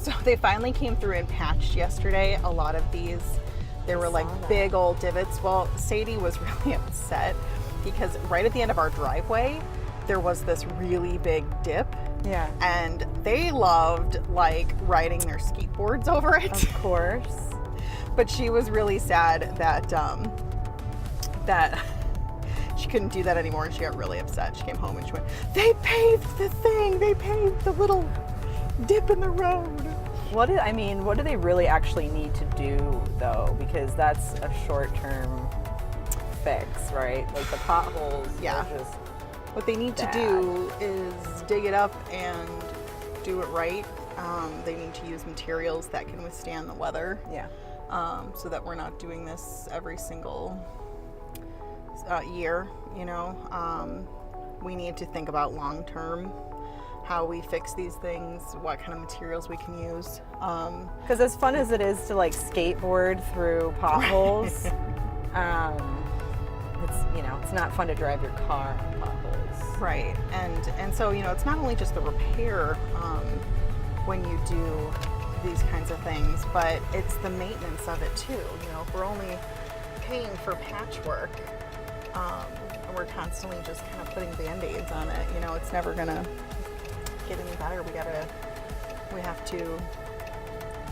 So they finally came through and patched yesterday. A lot of these, there were like big old divots. Well, Sadie was really upset because right at the end of our driveway, there was this really big dip. Yeah. And they loved like riding their skateboards over it. Of course. But she was really sad that that she couldn't do that anymore, and she got really upset. She came home and she went, "They paved the thing. They paved the little dip in the road." What do they really actually need to do though? Because that's a short-term fix, right? Like the potholes. Yeah. Are just What they need bad. to do is dig it up and do it right. They need to use materials that can withstand the weather. Yeah. So that we're not doing this every single year, you know. We need to think about long term, how we fix these things, what kind of materials we can use. Because as fun as it is to like skateboard through potholes, it's not fun to drive your car on potholes. Right, and so, you know, it's not only just the repair when you do these kinds of things, but it's the maintenance of it too. You know, if we're only paying for patchwork, and we're constantly just kind of putting Band-Aids on it, you know, it's never gonna get any better. We have to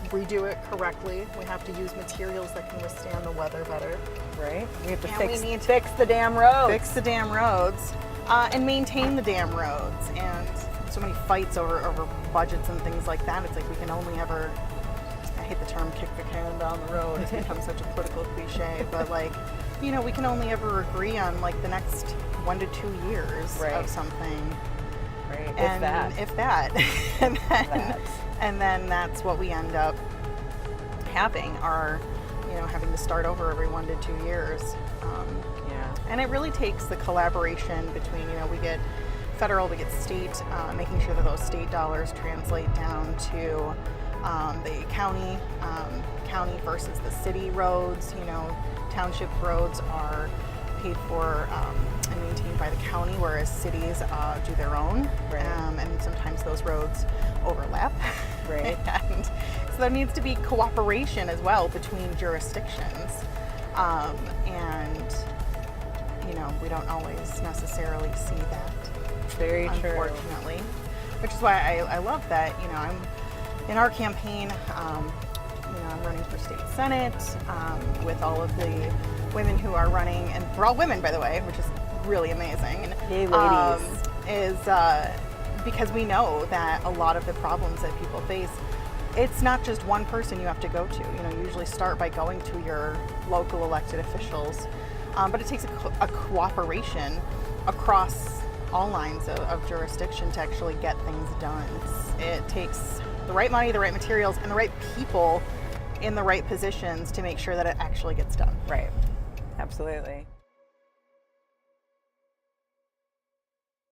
redo it correctly. We have to use materials that can withstand the weather better. Right? We have to And fix the damn roads. Fix the damn roads, and maintain the damn roads. And so many fights over budgets and things like that. It's like we can only ever, I hate the term kick the can down the road. It's become such a political cliche, but like, you know, we can only ever agree on like the next 1 to 2 years of something. Right. And if that. and then that's what we end up having, having to start over every 1 to 2 years. And it really takes the collaboration between, you know, we get federal, we get state, making sure that those state dollars translate down to the county versus the city roads. You know, township roads are paid for and maintained by the county, whereas cities do their own. Right. And sometimes those roads overlap. Right. And so there needs to be cooperation as well between jurisdictions. And, you know, we don't always necessarily see that. Very true. Unfortunately. Which is why I love that, you know, I'm in our campaign, I'm running for state senate with all of the women who are running, and we're all women, by the way, which is really amazing. And, Yay, ladies. Is because we know that a lot of the problems that people face, it's not just one person you have to go to. You know, you usually start by going to your local elected officials, but it takes a cooperation across all lines of jurisdiction to actually get things done. It takes the right money, the right materials, and the right people in the right positions to make sure that it actually gets done. Right. Absolutely.